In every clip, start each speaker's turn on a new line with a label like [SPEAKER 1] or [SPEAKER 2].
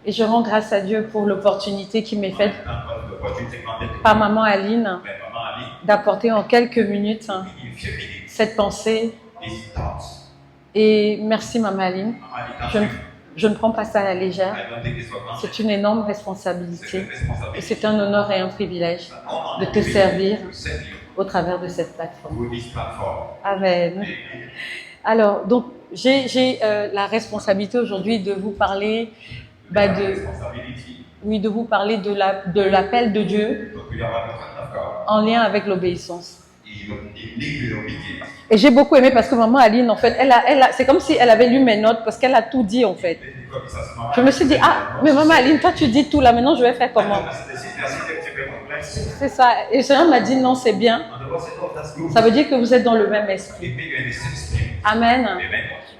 [SPEAKER 1] Et je rends grâce à Dieu pour l'opportunité qui m'est
[SPEAKER 2] I
[SPEAKER 1] faite
[SPEAKER 2] thank God for the opportunity granted to
[SPEAKER 1] par
[SPEAKER 2] me
[SPEAKER 1] maman Aline
[SPEAKER 2] by Mama Ali.
[SPEAKER 1] d'apporter en quelques minutes
[SPEAKER 2] In few minutes,
[SPEAKER 1] cette pensée.
[SPEAKER 2] these thoughts.
[SPEAKER 1] Et merci maman Aline.
[SPEAKER 2] Mama Ali, thank
[SPEAKER 1] Je ne,
[SPEAKER 2] you.
[SPEAKER 1] je ne prends pas ça à la légère.
[SPEAKER 2] I don't take this for granted.
[SPEAKER 1] C'est une énorme
[SPEAKER 2] C'est
[SPEAKER 1] responsabilité.
[SPEAKER 2] une responsabilité.
[SPEAKER 1] Et c'est un honneur et un privilège
[SPEAKER 2] It's an honor
[SPEAKER 1] de
[SPEAKER 2] and
[SPEAKER 1] te
[SPEAKER 2] privilege
[SPEAKER 1] servir
[SPEAKER 2] to serve you
[SPEAKER 1] au travers de cette plateforme.
[SPEAKER 2] through this platform.
[SPEAKER 1] Amen.
[SPEAKER 2] Amen.
[SPEAKER 1] Alors, donc, j'ai la responsabilité aujourd'hui de vous parler, bah, de vous parler de l'appel de Dieu
[SPEAKER 2] Donc, we are about the plan of God.
[SPEAKER 1] en lien avec l'obéissance.
[SPEAKER 2] Il ligue l'obéissance.
[SPEAKER 1] Et j'ai beaucoup aimé parce que maman Aline, en fait, c'est comme si elle avait lu mes notes parce qu'elle a tout dit, en fait. Je me suis dit, ah, mais maman Aline, toi tu dis tout là, maintenant je vais faire comment? C'est ça. Et le Seigneur m'a dit, non, c'est bien. Ça veut dire que vous êtes dans le même esprit. Amen.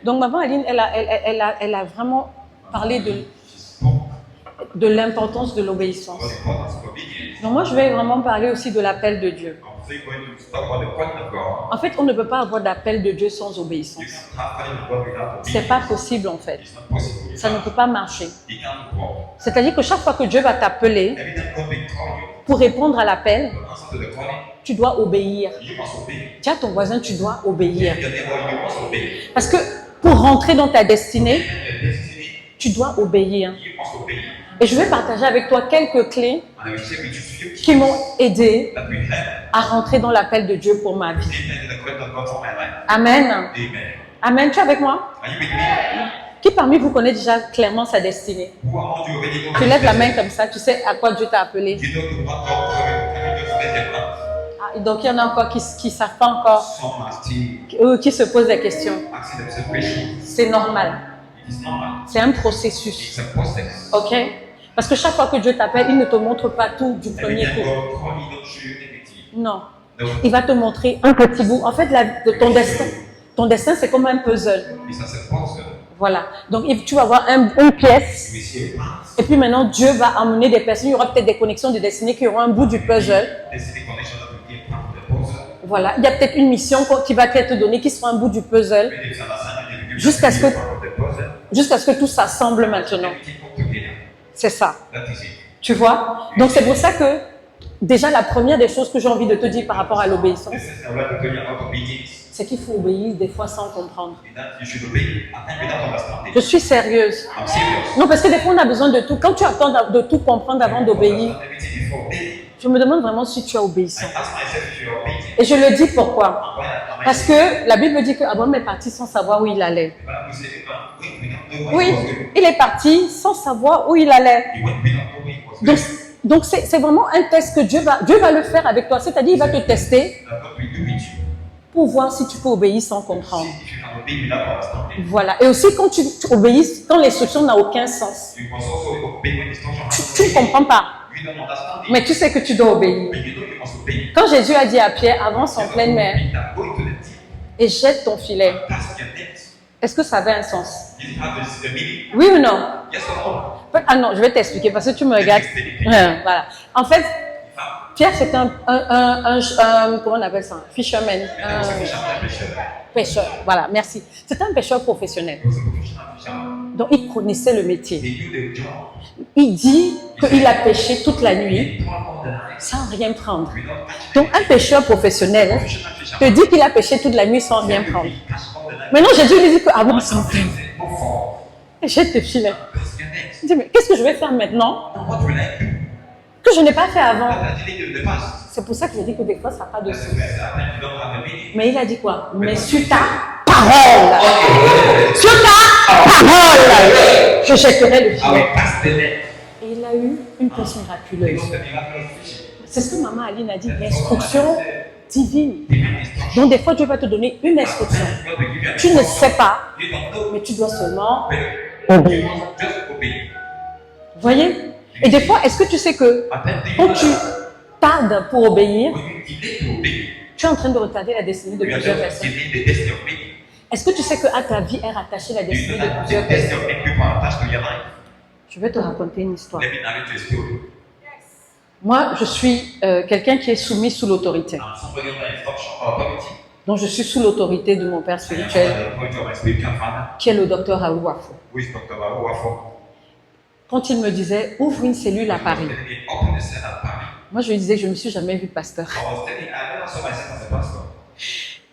[SPEAKER 1] Donc maman Aline, elle a vraiment parlé de l'importance de l'obéissance. Donc moi, je vais vraiment parler aussi de l'appel de Dieu. En fait, on ne peut pas avoir d'appel de Dieu sans obéissance. C'est pas possible en fait. Ça ne peut pas marcher. C'est-à-dire que chaque fois que Dieu va t'appeler pour répondre à l'appel, tu dois obéir. Dis à ton voisin, tu dois obéir. Parce que pour rentrer dans ta destinée, tu dois obéir. Et je vais partager avec toi quelques clés qui m'ont aidé à rentrer dans l'appel de Dieu pour ma vie. Amen. Amen. Tu es avec moi? Qui parmi vous connaît déjà clairement sa destinée? Tu lèves la main comme ça, tu sais à quoi Dieu t'a appelé. Ah, donc il y en a encore qui ne savent pas encore, qui se posent des questions. C'est normal. C'est un processus. Ok? Parce que chaque fois que Dieu t'appelle, il ne te montre pas tout du premier coup. Non. Il va te montrer un petit bout. En fait, de ton destin, c'est comme un puzzle. Voilà. Donc, tu vas avoir une pièce. Et puis maintenant, Dieu va amener des personnes. Il y aura peut-être des connexions de destinée qui auront un bout du puzzle. Voilà. Il y a peut-être une mission qui va être donnée qui sera un bout du puzzle. Jusqu'à ce que tout s'assemble maintenant. C'est ça. Tu vois? Donc c'est pour ça que déjà la première des choses que j'ai envie de te dire par rapport à l'obéissance, c'est qu'il faut obéir des fois sans comprendre. Je suis sérieuse. Non, parce que des fois on a besoin de tout. Quand tu attends de tout comprendre avant d'obéir, je me demande vraiment si tu es obéissant. Et je le dis pourquoi? Parce que la Bible dit qu'Abraham est parti sans savoir où il allait. Oui, il est parti sans savoir où il allait. Donc c'est vraiment un test que Dieu va le faire avec toi. C'est-à-dire, il va te tester pour voir si tu peux obéir sans comprendre. Voilà. Et aussi, quand tu obéis, quand l'instruction n'a aucun sens, tu ne comprends pas. Mais tu sais que tu dois obéir. Quand Jésus a dit à Pierre, avance en pleine mer et jette ton filet, est-ce que ça avait un sens? Oui ou non? Ah non, je vais t'expliquer parce que tu me regardes. Voilà. En fait, Pierre, c'était comment on appelle ça? Fisherman. Pêcheur. Voilà, merci. C'était un pêcheur professionnel. Donc, il connaissait le métier. Il dit qu'il a pêché toute la nuit sans rien prendre. Donc, un pêcheur professionnel te dit qu'il a pêché toute la nuit sans rien prendre. Maintenant, Jésus lui dit que avant sans rien. Et jette tes filets. Il dit, mais qu'est-ce que je vais faire maintenant que je n'ai pas fait avant? C'est pour ça que je dis que des fois, ça n'a pas de sens. Mais il a dit quoi? Mais sur ta parole. Sur ta parole. Je jetterai le filet. Et il a eu une pêche miraculeuse. C'est ce que maman Aline a dit, l'instruction divine. Donc des fois, Dieu va te donner une instruction. Tu ne sais pas, mais tu dois seulement obéir. Vous voyez? Et des fois, est-ce que tu sais que quand tu tardes pour obéir, tu es en train de retarder la destinée de plusieurs personnes? Est-ce que tu sais qu'à ta vie est rattachée la destinée de plusieurs personnes? Je vais te raconter une histoire. Moi, je suis quelqu'un qui est soumis sous l'autorité. Donc, je suis sous l'autorité de mon père spirituel, qui est le docteur Raoul Wafo. quand il me disait, ouvre une cellule à Paris. Moi, je lui disais, je ne me suis jamais vue pasteur.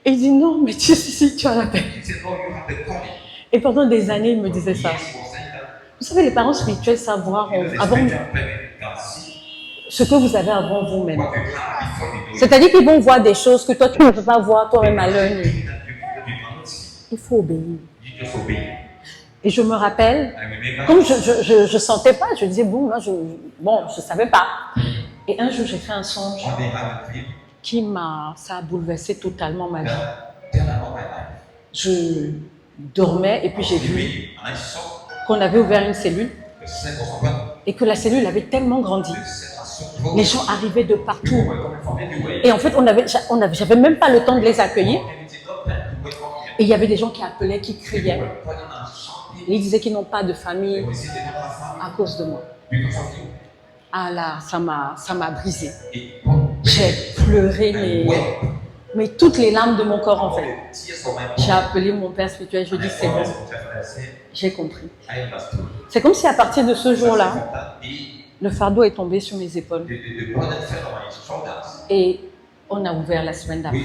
[SPEAKER 1] Et il dit, non, mais si, tu as la paix. Et pendant des années, il me disait ça. Vous savez, les parents spirituels savent voir avant ce que vous avez avant vous-même. C'est-à-dire qu'ils vont voir des choses que toi, tu ne peux pas voir toi-même à l'œil. Il faut obéir. Et je me rappelle, comme je sentais pas, je disais, je savais pas. Et un jour, j'ai fait un songe ça a bouleversé totalement ma vie. Je dormais et puis j'ai vu qu'on avait ouvert une cellule et que la cellule avait tellement grandi. Les gens arrivaient de partout. Et en fait, j'avais même pas le temps de les accueillir. Et il y avait des gens qui appelaient, qui criaient. Et ils disaient qu'ils n'ont pas de famille à cause de moi. Ah là, ça m'a brisé. J'ai pleuré, mais toutes les larmes de mon corps en fait. J'ai appelé mon père spirituel, je lui ai dit c'est bon, j'ai compris. C'est comme si à partir de ce jour-là, le fardeau est tombé sur mes épaules. Et on a ouvert la semaine d'après.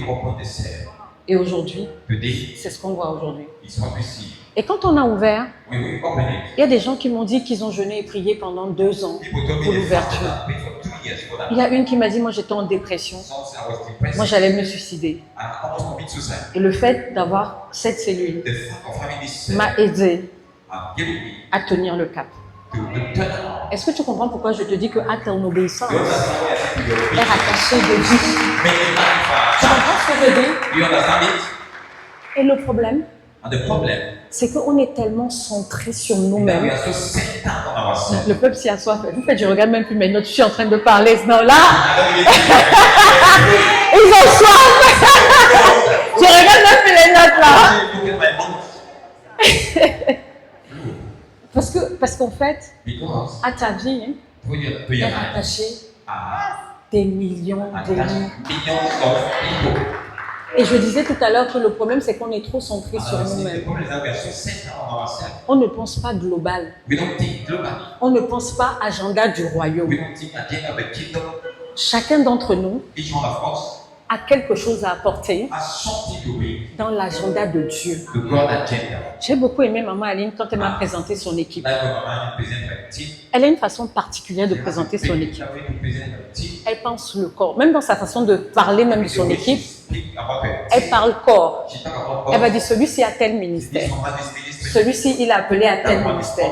[SPEAKER 1] Et aujourd'hui, c'est ce qu'on voit aujourd'hui. Et quand on a ouvert, il y a des gens qui m'ont dit qu'ils ont jeûné et prié pendant 2 ans pour l'ouverture. Il y a une qui m'a dit, moi j'étais en dépression, moi j'allais me suicider. Et le fait d'avoir cette cellule m'a aidé à tenir le cap. Est-ce que tu comprends pourquoi je te dis que à ton obéissance est rattaché de vie? Tu comprends ce que je dis? Et le problème, c'est qu'on est tellement centré sur nous-mêmes. Le peuple s'y assoit. En fait, je regarde même plus mes notes. Je suis en train de parler. Non, là, ils ont soif. Je regarde même plus les notes là. Parce qu'en fait, à ta vie, est rattaché des millions de vies. Et je disais tout à l'heure que le problème, c'est qu'on est trop centré sur nous-mêmes. On ne pense pas global. On ne pense pas agenda du royaume. Chacun d'entre nous a quelque chose à apporter dans l'agenda de Dieu. J'ai beaucoup aimé Maman Aline quand elle m'a présenté son équipe. Elle a une façon particulière de présenter son équipe. Elle pense le corps. Même dans sa façon de parler même de son équipe, elle parle corps. Elle va dire celui-ci a tel ministère. Celui-ci, il a appelé à tel ministère.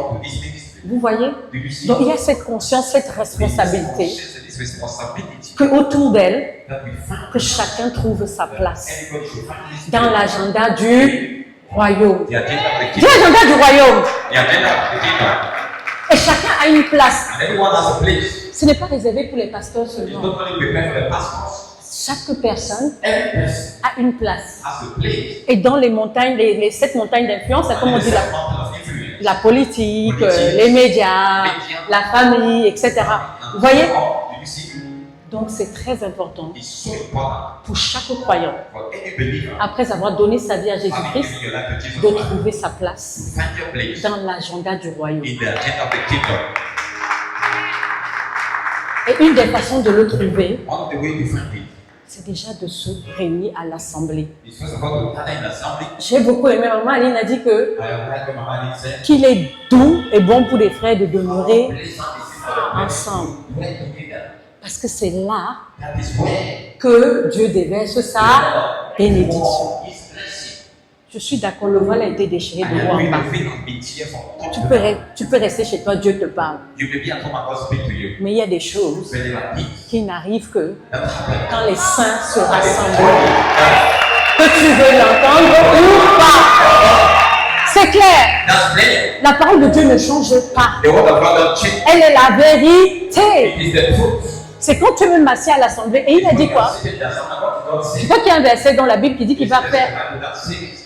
[SPEAKER 1] Vous voyez? Donc il y a cette conscience, cette responsabilité que autour d'elle, que chacun trouve sa place dans l'agenda du royaume. Dis l'agenda du royaume. Et chacun a une place. Ce n'est pas réservé pour les pasteurs seulement. Chaque personne a une place. Et dans les montagnes, les 7 montagnes d'influence, c'est comme on dit la politique, les médias, la famille, etc. Vous voyez? Donc c'est très important pour chaque croyant, après avoir donné sa vie à Jésus-Christ, de trouver sa place dans l'agenda du royaume. Et une des façons de le trouver, c'est déjà de se réunir à l'assemblée. J'ai beaucoup aimé, Maman Aline a dit qu'il est doux et bon pour les frères de demeurer ensemble. Parce que c'est là que Dieu déverse sa bénédiction. Je suis d'accord, le voile a été déchiré de haut en bas. Tu peux rester chez toi, Dieu te parle. Mais il y a des choses qui n'arrivent que quand les saints se rassemblent. Que tu veux l'entendre ou pas. C'est clair. La parole de Dieu ne change pas. Elle est la vérité. C'est quand tu veux m'assis à l'assemblée. Et il a dit quoi? Je crois qu'il y a un verset dans la Bible qui dit qu'il va faire,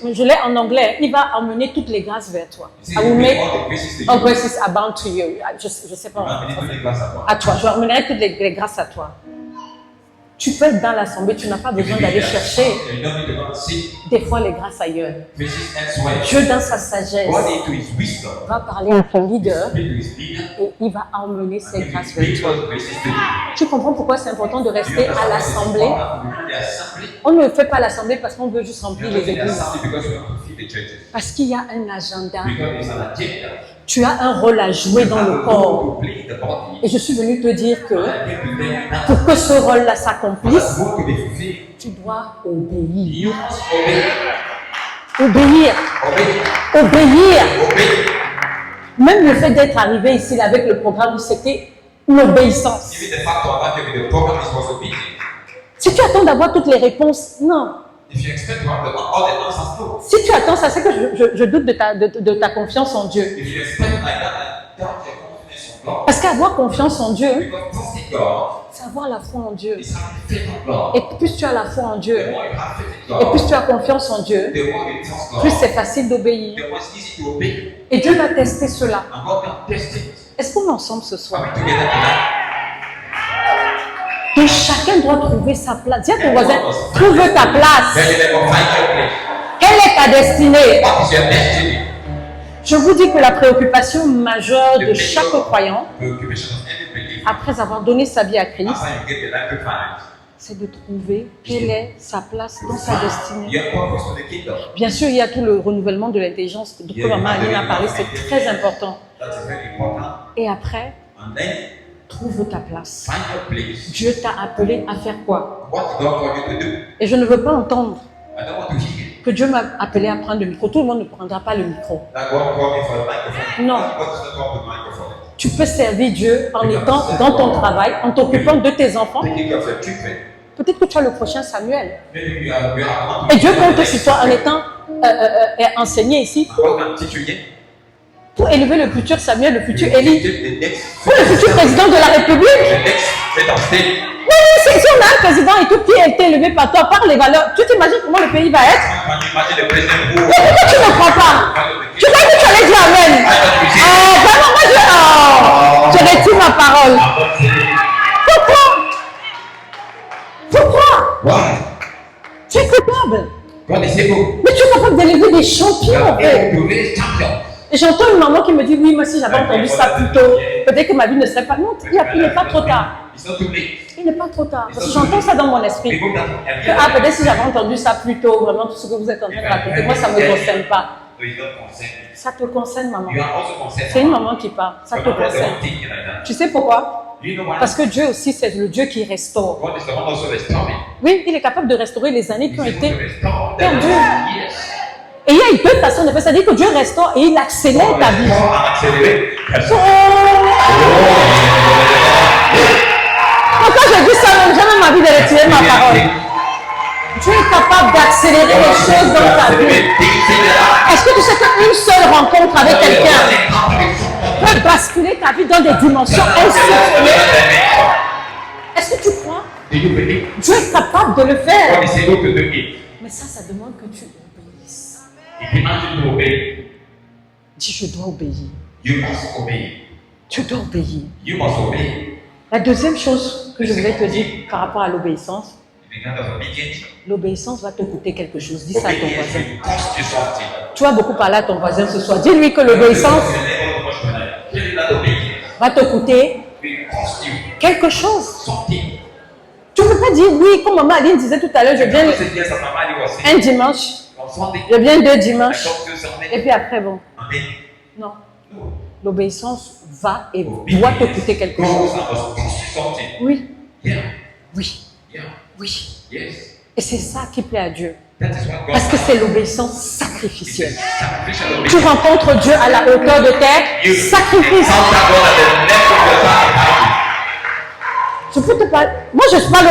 [SPEAKER 1] je l'ai en anglais, il va emmener toutes les grâces vers toi. I will make all graces abound to you. Je ne sais pas. À toi. Je emmènerai toutes les grâces à toi. Tu peux être dans l'assemblée, tu n'as pas besoin d'aller chercher des fois les grâces ailleurs. Dieu, dans sa sagesse, va parler à ton leader et il va emmener ses grâces vers toi. Tu comprends pourquoi c'est important de rester à l'assemblée? On ne fait pas l'assemblée parce qu'on veut juste remplir les églises. Parce qu'il y a un agenda. Tu as un rôle à jouer dans le corps. Et je suis venue te dire que pour que ce rôle-là s'accomplisse, tu dois obéir. Obéir. Obéir. Même le fait d'être arrivé ici avec le programme, c'était l'obéissance. Si tu attends d'avoir toutes les réponses, non. Si tu attends ça, c'est que je doute de ta confiance en Dieu. Parce qu'avoir confiance en Dieu, c'est avoir la foi en Dieu. Et plus tu as la foi en Dieu, et plus tu as confiance en Dieu, plus c'est facile d'obéir. Et Dieu va tester cela. Est-ce qu'on est ensemble ce soir? Et chacun doit trouver sa place. Dis à ton voisin, trouve ta place. Quelle est ta destinée? Je vous dis que la préoccupation majeure de chaque croyant, après avoir donné sa vie à Christ, c'est de trouver quelle est sa place dans sa destinée. Bien sûr, il y a tout le renouvellement de l'intelligence dont Maman Aline a parlé, c'est très important. Et après, trouve ta place. Dieu t'a appelé à faire quoi? Et je ne veux pas entendre que Dieu m'a appelé à prendre le micro. Tout le monde ne prendra pas le micro. Non. Tu peux servir Dieu en étant dans ton travail, en t'occupant de tes enfants. Peut-être que tu as le prochain Samuel. Et Dieu compte sur toi en étant enseigné ici pour élever le futur Samuel, le futur Élie, pour le futur président de la République. Oui, si on a un président et tout qui a été élevé par toi, par les valeurs, tu t'imagines comment le pays va être? Mais pourquoi tu ne crois pas? Tu crois que tu allais dire Amen? Vraiment, moi je retire ma parole. Pourquoi? Tu es capable. Mais tu es capable d'élever des champions. Et j'entends une maman qui me dit, oui, moi si j'avais entendu ça plus tôt, peut-être que ma vie ne serait pas... Non, il n'est pas trop tard. Il n'est pas trop tard. Parce que j'entends ça dans mon esprit. Que, peut-être si j'avais entendu ça plus tôt, vraiment tout ce que vous êtes en train de raconter, moi ça ne me concerne pas. Ça te concerne, maman. C'est une maman qui parle. Ça te concerne. Tu sais pourquoi? Parce que Dieu aussi, c'est le Dieu qui restaure. Oui, il est capable de restaurer les années qui ont été perdues. Et il y a deux façons de faire. C'est-à-dire que Dieu restaure et il accélère ta vie. Quand je dis ça, j'ai même envie de retirer ma parole. Dieu est capable d'accélérer les choses dans ta vie. Est-ce que tu sais qu'une seule rencontre avec quelqu'un peut basculer ta vie dans des dimensions insoupçonnées? Est-ce que tu crois? Dieu est capable de le faire. Mais ça demande que tu obéisses. Dis, je dois obéir. Tu dois obéir. La deuxième chose que je voulais te dire par rapport à l'obéissance, l'obéissance va te coûter quelque chose. Dis ça à ton voisin. Tu vas beaucoup parler à ton voisin ce soir. Dis-lui que l'obéissance va te coûter quelque chose. Tu ne peux pas dire oui, comme Maman Aline disait tout à l'heure, je viens un dimanche, je viens 2 dimanches, et puis après, bon. Non. L'obéissance va et doit te coûter quelque chose. Oui. Oui. Oui. Et c'est ça qui plaît à Dieu. Parce que c'est l'obéissance sacrificielle. Tu rencontres Dieu à la hauteur de tes sacrifices. Je peux te parler. Moi, je parle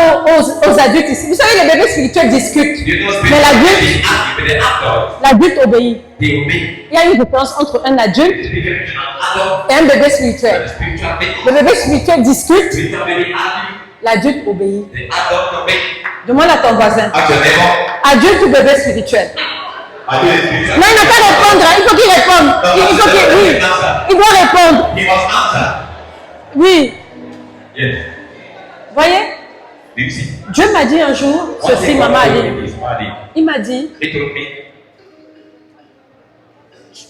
[SPEAKER 1] aux adultes ici. Vous savez, les bébés spirituels discutent. Mais l'adulte obéit. Il y a une différence entre un adulte et un bébé spirituel. Le bébé spirituel discute. L'adulte obéit. Demande à ton voisin. Adulte ou bébé spirituel? Non, il n'a pas à répondre. Il faut qu'il réponde. Oui. Il doit répondre. Oui. Voyez? Dieu m'a dit un jour, ceci, maman Ali. Il m'a dit,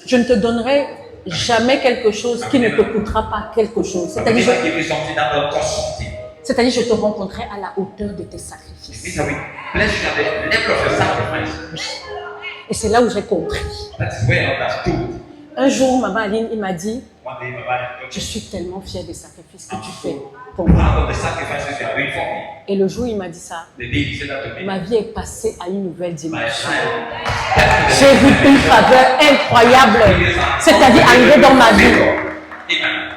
[SPEAKER 1] je ne te donnerai jamais quelque chose qui ne te coûtera pas quelque chose. C'est-à-dire, je te rencontrerai à la hauteur de tes sacrifices. Et c'est là où j'ai compris. Un jour, maman Aline, il m'a dit, je suis tellement fière des sacrifices que tu fais pour moi. Et le jour où il m'a dit ça, ma vie est passée à une nouvelle dimension. J'ai vu une faveur incroyable, c'est-à-dire arriver dans ma vie.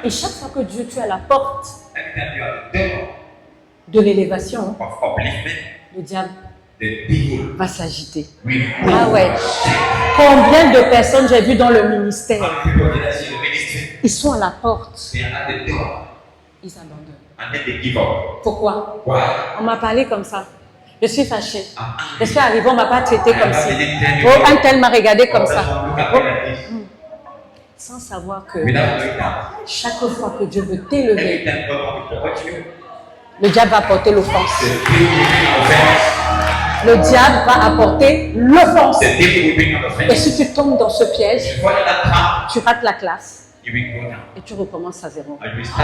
[SPEAKER 1] Et chaque fois que Dieu, tu es à la porte de l'élévation, le diable va s'agiter. Ah ouais. Combien de personnes j'ai vues dans le ministère? Ils sont à la porte. Ils abandonnent. Pourquoi? On m'a parlé comme ça. Je suis fâchée. Je suis arrivée, on ne m'a pas traité comme ça. Oh, un tel m'a regardé comme ça. Oh. Sans savoir que chaque fois que Dieu veut t'élever, le diable va apporter l'offense. Le diable va apporter l'offense. Et si tu tombes dans ce piège, tu rates la classe. Et tu recommences à zéro.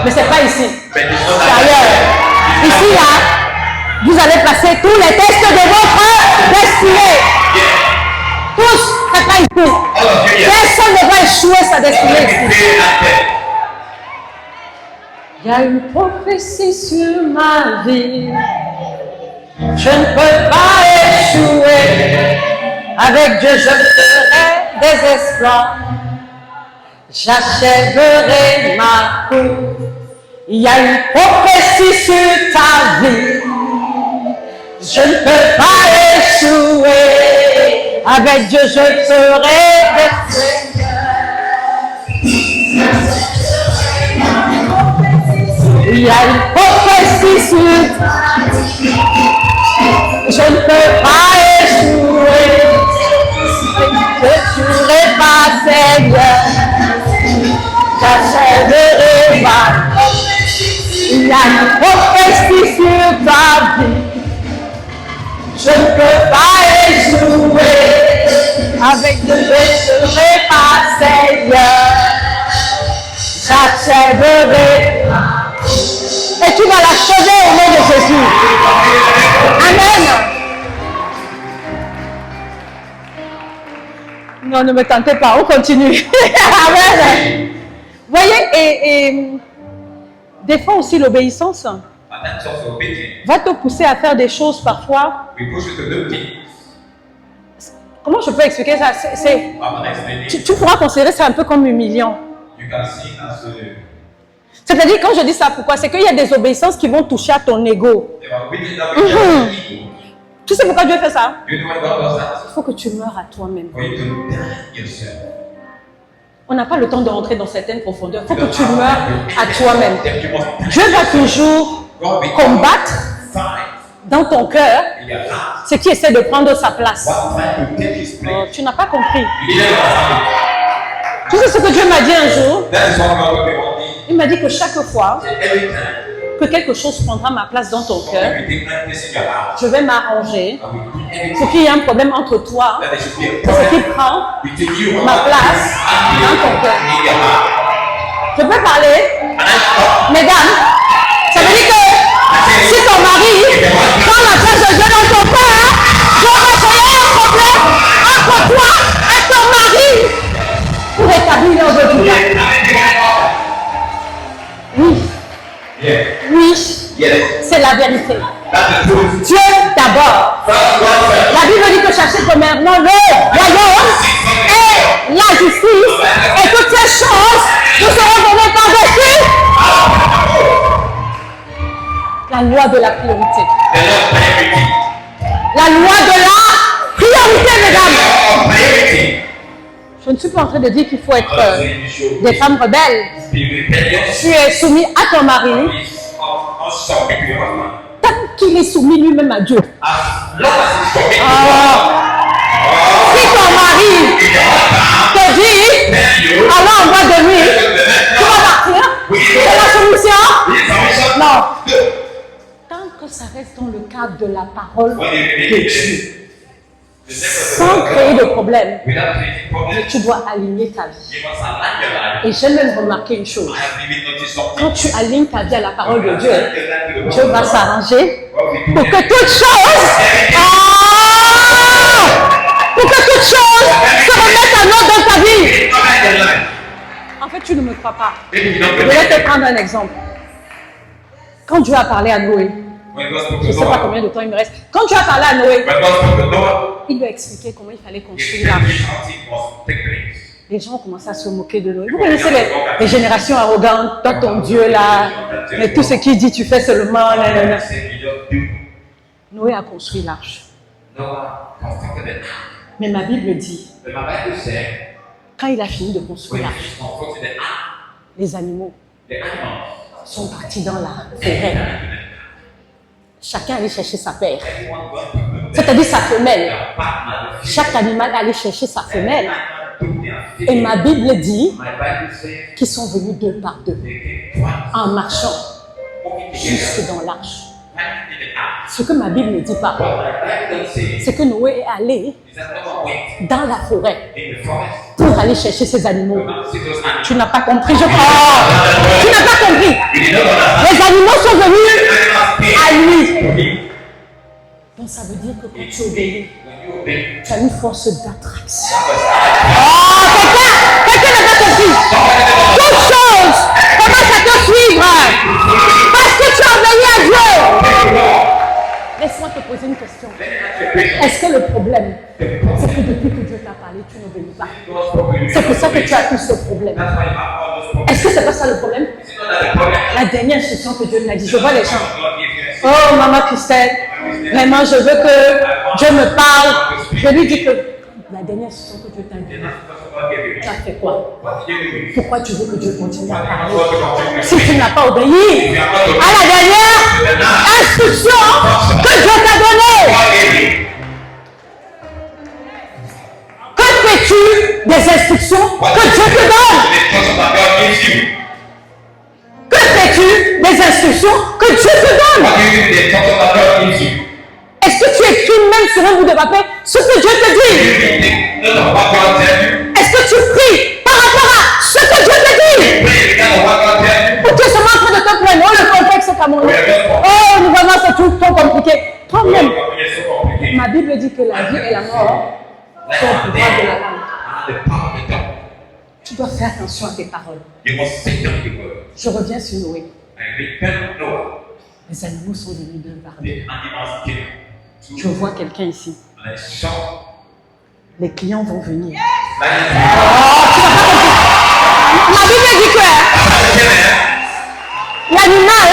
[SPEAKER 1] Mais ce n'est pas ici. C'est ailleurs. Ici, là, vous allez passer tous les tests de votre destinée. Tous. Ce n'est pas ici. Personne ne va échouer sa destinée ici. Il y a une prophétie sur ma vie. Je ne peux pas échouer. Avec Dieu, je ferai des exploits. J'achèverai ma course. Il y a une prophétie sur ta vie. Je ne peux pas échouer. Avec Dieu, je ferai des exploits. Il y a une prophétie sur ta vie. Je ne peux pas échouer. Je ne tuerai pas, Seigneur. J'achèverai ma course. Il y a une prophétie sur ta vie. Je ne peux pas échouer. Avec Dieu, je ne tuerai pas, Seigneur. J'achèverai ma course. Et tu vas l'achever au nom de Jésus. Amen. Non, ne me tentez pas, on continue. Amen. Voyez, et des fois aussi l'obéissance va te pousser à faire des choses parfois. Comment je peux expliquer ça? Tu pourras considérer ça un peu comme humiliant. C'est-à-dire, quand je dis ça, pourquoi? C'est qu'il y a des obéissances qui vont toucher à ton ego. Tu sais pourquoi Dieu fait ça? Il faut que tu meurs à toi-même. On n'a pas le temps de rentrer dans certaines profondeurs. Il faut que tu meurs à toi-même. Dieu va toujours combattre dans ton cœur ce qui essaie de prendre sa place. Oh, tu n'as pas compris. Tu sais ce que Dieu m'a dit un jour? Il m'a dit que chaque fois que quelque chose prendra ma place dans ton cœur, je vais m'arranger pour qu'il y ait un problème entre toi et ce qui prend ma place dans ton cœur. Je peux parler? Mesdames, ça veut dire que si ton mari prend la place de Dieu dans ton cœur, Dieu va créer un problème entre toi et ton mari pour établir l'ordre du bien. Oui. Oui, c'est la vérité. Dieu d'abord. La Bible dit que cherchez premièrement le royaume et la justice, et toutes ces choses nous seront données par-dessus. La loi de la priorité. La loi de la priorité, mesdames. Je ne suis pas en train de dire qu'il faut être des femmes rebelles. Tu es soumis à ton mari tant qu'il est soumis lui-même à Dieu. Si ton mari te dit, allons en boîte de nuit, tu vas partir. C'est la solution? Non. Tant que ça reste dans le cadre de la parole
[SPEAKER 2] When you
[SPEAKER 1] de
[SPEAKER 2] believe
[SPEAKER 1] Dieu.
[SPEAKER 2] the next
[SPEAKER 1] Sans créer de problème.
[SPEAKER 2] without creating
[SPEAKER 1] Mais
[SPEAKER 2] problems,
[SPEAKER 1] tu dois aligner ta vie.
[SPEAKER 2] you must align your life.
[SPEAKER 1] Et j'ai même remarqué une chose.
[SPEAKER 2] I have even noticed something.
[SPEAKER 1] Quand tu alignes ta vie à la parole de Dieu,
[SPEAKER 2] Align your life to the
[SPEAKER 1] Dieu
[SPEAKER 2] word
[SPEAKER 1] va
[SPEAKER 2] of God.
[SPEAKER 1] s'arranger
[SPEAKER 2] What we do
[SPEAKER 1] pour que
[SPEAKER 2] next.
[SPEAKER 1] toute chose, pour que toute chose se remette en ordre dans ta vie.
[SPEAKER 2] Align your life.
[SPEAKER 1] En fait, tu ne me crois pas.
[SPEAKER 2] Maybe you don't
[SPEAKER 1] Je
[SPEAKER 2] believe.
[SPEAKER 1] vais te prendre un exemple. Quand Dieu a parlé à Noé,
[SPEAKER 2] When God spoke
[SPEAKER 1] je
[SPEAKER 2] to
[SPEAKER 1] ne sais pas
[SPEAKER 2] Noah,
[SPEAKER 1] combien de temps il me reste. Quand Dieu a parlé à Noé,
[SPEAKER 2] when God spoke to Noah,
[SPEAKER 1] il lui a expliqué comment il fallait
[SPEAKER 2] he
[SPEAKER 1] construire
[SPEAKER 2] explained
[SPEAKER 1] l'arche.
[SPEAKER 2] how things must take place.
[SPEAKER 1] Les gens ont commencé à se moquer de Noé. Vous connaissez les générations arrogantes, toi ton Dieu là, mais tout ce qu'il dit, tu fais seulement.
[SPEAKER 2] He said, you just do.
[SPEAKER 1] Noé a construit l'arche.
[SPEAKER 2] Noah constructed it.
[SPEAKER 1] Mais ma Bible dit,
[SPEAKER 2] But my Bible said,
[SPEAKER 1] quand il a fini de
[SPEAKER 2] when
[SPEAKER 1] construire
[SPEAKER 2] he
[SPEAKER 1] l'arche,
[SPEAKER 2] constructed the ark,
[SPEAKER 1] les animaux
[SPEAKER 2] the animals
[SPEAKER 1] sont partis dans la forêt. Chacun allait chercher sa paire.
[SPEAKER 2] everyone went to the
[SPEAKER 1] C'est-à-dire sa femelle.
[SPEAKER 2] partner.
[SPEAKER 1] Chaque animal allait chercher sa femelle.
[SPEAKER 2] Took their
[SPEAKER 1] Et
[SPEAKER 2] feet.
[SPEAKER 1] ma Bible dit
[SPEAKER 2] My Bible says
[SPEAKER 1] qu'ils sont venus deux par deux
[SPEAKER 2] they came twice,
[SPEAKER 1] en marchant
[SPEAKER 2] walking together,
[SPEAKER 1] jusque dans l'arche.
[SPEAKER 2] right in the ark.
[SPEAKER 1] Ce que ma Bible ne dit pas,
[SPEAKER 2] What my Bible doesn't say
[SPEAKER 1] c'est que Noé est allé
[SPEAKER 2] is that Noah went
[SPEAKER 1] dans la forêt
[SPEAKER 2] in the forest
[SPEAKER 1] pour aller chercher ses animaux.
[SPEAKER 2] to see those animals.
[SPEAKER 1] Tu n'as pas compris, je crois. Tu n'as pas compris.
[SPEAKER 2] You did not understand.
[SPEAKER 1] Les animaux sont venus
[SPEAKER 2] Animals
[SPEAKER 1] à
[SPEAKER 2] came
[SPEAKER 1] lui.
[SPEAKER 2] to him.
[SPEAKER 1] Donc ça veut dire que quand tu obéis,
[SPEAKER 2] When you obey,
[SPEAKER 1] tu as une force d'attraction.
[SPEAKER 2] that was
[SPEAKER 1] Quelqu'un n'a pas compris. Toute chose commence à te suivre. Parce que tu as obéi à Dieu. Laisse-moi te poser une question. Est-ce que le problème, c'est que depuis que Dieu t'a parlé, tu n'obéis pas? C'est pour ça que tu as tout ce problème.
[SPEAKER 2] That's why you have all those problems.
[SPEAKER 1] Est-ce que c'est pas ça le problème?
[SPEAKER 2] Is it not that the problem?
[SPEAKER 1] La dernière instruction que Dieu m'a dit, je vois les gens.
[SPEAKER 2] God gave you a
[SPEAKER 1] Oh, maman Christelle, vraiment, je veux que Dieu me parle. Je lui dis que la dernière instruction que Dieu t'a dit,
[SPEAKER 2] God gave you.
[SPEAKER 1] tu as fait quoi?
[SPEAKER 2] What did you do?
[SPEAKER 1] Pourquoi tu veux que Dieu continue à parler?
[SPEAKER 2] God continue.
[SPEAKER 1] Si tu n'as pas obéi à la dernière instruction que Dieu t'a donnée,
[SPEAKER 2] God gave you.
[SPEAKER 1] que fais-tu des instructions que Dieu te donne?
[SPEAKER 2] The instruction that God gives you.
[SPEAKER 1] Que fais-tu des instructions que Dieu te donne?
[SPEAKER 2] What do you do with the instruction that God gives you?
[SPEAKER 1] Est-ce que tu écris même sur un bout de papier ce que Dieu te
[SPEAKER 2] Do
[SPEAKER 1] dit?
[SPEAKER 2] you take note of what God tells you?
[SPEAKER 1] Est-ce que tu pries par rapport à ce que Dieu te dit?
[SPEAKER 2] Pray because of what God tells you.
[SPEAKER 1] Ou tu es seulement en train de te plaindre? Oh, le contexte est camerounais. Oh, nous vraiment c'est tout trop compliqué. Toi-même,
[SPEAKER 2] It's so complicated.
[SPEAKER 1] ma Bible dit que la vie et la mort sont au pouvoir de la langue.
[SPEAKER 2] And the power of the tongue.
[SPEAKER 1] Tu dois faire attention à tes paroles.
[SPEAKER 2] You must sit down the word.
[SPEAKER 1] Je reviens sur Noé.
[SPEAKER 2] And repent Noah.
[SPEAKER 1] Les animaux sont venus d'un par
[SPEAKER 2] The
[SPEAKER 1] deux.
[SPEAKER 2] animals came.
[SPEAKER 1] Je vois quelqu'un ici.
[SPEAKER 2] And I saw
[SPEAKER 1] Les clients vont venir.
[SPEAKER 2] lions.
[SPEAKER 1] Ma Bible dit que l'animal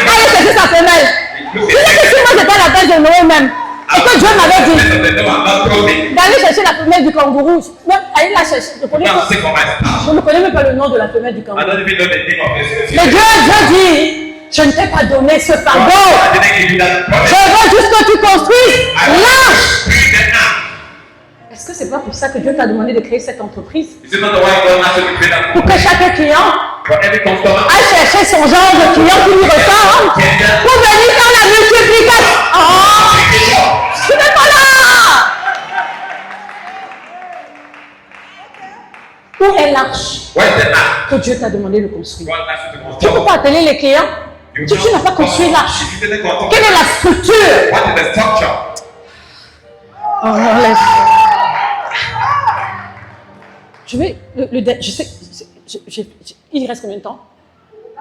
[SPEAKER 1] allait chercher sa femelle. Tu sais que si moi j'étais à la tête de Noé même, et que Dieu m'avait dit d'aller chercher la femelle du kangourou, même aller la chercher. Je ne connais même pas le nom de la femelle du
[SPEAKER 2] I
[SPEAKER 1] kangourou.
[SPEAKER 2] don't even know the name of this.
[SPEAKER 1] Mais Dieu dit, je ne t'ai pas donné ce fardeau.
[SPEAKER 2] I didn't give you that
[SPEAKER 1] Je
[SPEAKER 2] promise.
[SPEAKER 1] veux juste que tu construises
[SPEAKER 2] I want
[SPEAKER 1] l'arche.
[SPEAKER 2] to build the ark.
[SPEAKER 1] Est-ce que c'est pas pour ça que Dieu t'a demandé de créer cette entreprise?
[SPEAKER 2] Is it not the why God asked you to create that
[SPEAKER 1] Pour que chaque client
[SPEAKER 2] for every customer?
[SPEAKER 1] aille chercher son genre de client qui lui ressemble pour venir faire la multiplication. Oh, tu n'es pas là! Où est l'arche
[SPEAKER 2] Where is the ark?
[SPEAKER 1] que Dieu t'a demandé de construire?
[SPEAKER 2] God asked you to
[SPEAKER 1] Tu ne peux
[SPEAKER 2] construct.
[SPEAKER 1] pas appeler les clients. Tu n'as pas construit l'arche.
[SPEAKER 2] If you didn't construct,
[SPEAKER 1] Quelle est la structure?
[SPEAKER 2] what is the structure?
[SPEAKER 1] Oh non, laisse. Je vais. Je sais. Il reste combien de temps?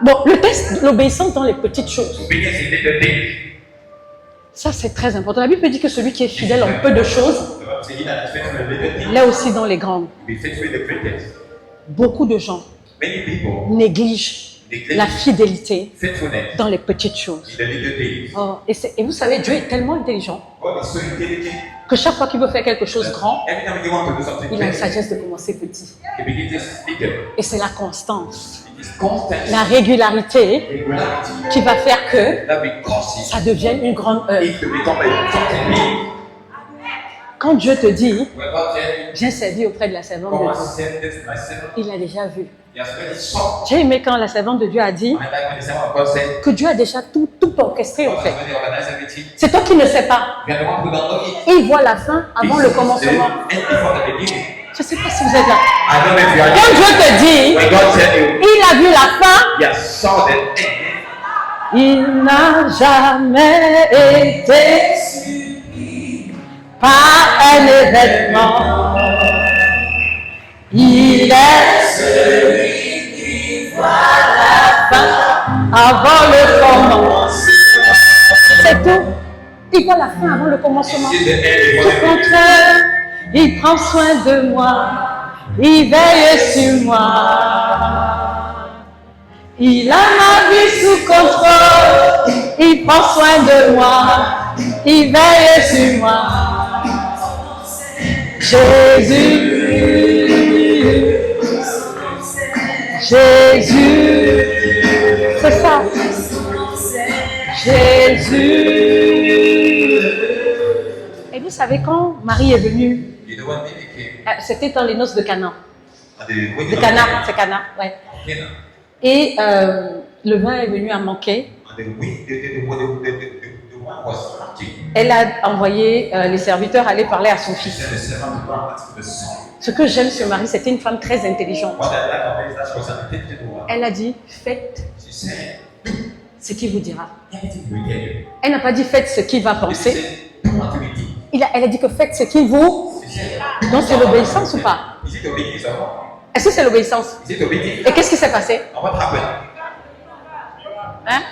[SPEAKER 1] Bon, le test de l'obéissance dans les petites choses.
[SPEAKER 2] Obedience in little things.
[SPEAKER 1] Ça, c'est très important. La Bible dit que celui qui est fidèle en peu de choses,
[SPEAKER 2] The Bible says, he that is faithful in little things,
[SPEAKER 1] l'est aussi dans les grandes.
[SPEAKER 2] be faithful in the greatest.
[SPEAKER 1] Beaucoup de gens
[SPEAKER 2] Many people
[SPEAKER 1] négligent la fidélité
[SPEAKER 2] faithfulness
[SPEAKER 1] dans les petites choses.
[SPEAKER 2] in the little things.
[SPEAKER 1] Oh, et vous savez, Dieu est tellement intelligent
[SPEAKER 2] God is so intelligent.
[SPEAKER 1] que chaque fois qu'il veut faire quelque chose de grand,
[SPEAKER 2] Every time you want to do something
[SPEAKER 1] il a une
[SPEAKER 2] great,
[SPEAKER 1] sagesse de commencer petit.
[SPEAKER 2] he begins little.
[SPEAKER 1] Et c'est la constance,
[SPEAKER 2] It is constant
[SPEAKER 1] la régularité
[SPEAKER 2] regularity
[SPEAKER 1] qui va faire que
[SPEAKER 2] that will cause
[SPEAKER 1] ça devienne une grande œuvre.
[SPEAKER 2] it to become something big.
[SPEAKER 1] Quand Dieu te dit,
[SPEAKER 2] When God tells
[SPEAKER 1] j'ai servi auprès de la servante
[SPEAKER 2] you,
[SPEAKER 1] de
[SPEAKER 2] come and
[SPEAKER 1] Dieu,
[SPEAKER 2] serve this myself,
[SPEAKER 1] il a déjà vu.
[SPEAKER 2] he has already saw.
[SPEAKER 1] J'ai aimé quand la servante de Dieu a dit
[SPEAKER 2] I like when the servant of God said,
[SPEAKER 1] que Dieu a déjà tout tout orchestré en
[SPEAKER 2] God
[SPEAKER 1] fait.
[SPEAKER 2] has already organized everything.
[SPEAKER 1] C'est toi qui ne sais pas.
[SPEAKER 2] We are the one who don't know it.
[SPEAKER 1] Et il voit la fin avant le commencement.
[SPEAKER 2] And before the beginning.
[SPEAKER 1] Je ne sais pas si vous êtes là.
[SPEAKER 2] I don't know if you are
[SPEAKER 1] Quand Dieu te dit,
[SPEAKER 2] when God tell you,
[SPEAKER 1] il a vu la fin,
[SPEAKER 2] you saw the end.
[SPEAKER 1] il n'a jamais été surpris par un événement. Il est celui qui voit la fin avant le commencement. C'est tout. Il voit la fin avant le commencement.
[SPEAKER 2] You see the end
[SPEAKER 1] Au
[SPEAKER 2] before the beginning.
[SPEAKER 1] contraire, il prend soin de moi. Il veille sur moi. Il a ma vie sous contrôle. Il prend soin de moi. Il veille sur moi. Jésus. Jésus. C'est ça. Jésus. Et vous savez quand Marie est venue,
[SPEAKER 2] You know what Mary came?
[SPEAKER 1] c'était dans les noces de Cana.
[SPEAKER 2] At the wedding
[SPEAKER 1] De
[SPEAKER 2] of
[SPEAKER 1] Cana, c'est Cana, ouais.
[SPEAKER 2] Cana.
[SPEAKER 1] Et le vin est venu à manquer.
[SPEAKER 2] And the wine was lacking.
[SPEAKER 1] Elle a envoyé les serviteurs aller parler à son
[SPEAKER 2] She
[SPEAKER 1] fils.
[SPEAKER 2] said the servant to go and ask the son.
[SPEAKER 1] Ce que j'aime sur Marie, c'était une femme très intelligente.
[SPEAKER 2] What I like about it is that she was an intelligent woman.
[SPEAKER 1] Elle a dit, faites
[SPEAKER 2] She said,
[SPEAKER 1] ce qu'il vous dira.
[SPEAKER 2] everything will tell you.
[SPEAKER 1] Elle n'a pas dit, faites ce qu'il va
[SPEAKER 2] She
[SPEAKER 1] penser.
[SPEAKER 2] said, do what we did.
[SPEAKER 1] Elle a dit que faites ce qu'il vous...
[SPEAKER 2] She said,
[SPEAKER 1] Donc c'est l'obéissance ou pas?
[SPEAKER 2] is it obedience or not?
[SPEAKER 1] Est-ce que c'est l'obéissance?
[SPEAKER 2] Is it obedience?
[SPEAKER 1] Et qu'est-ce qui s'est passé?
[SPEAKER 2] And what happened?
[SPEAKER 1] Hein?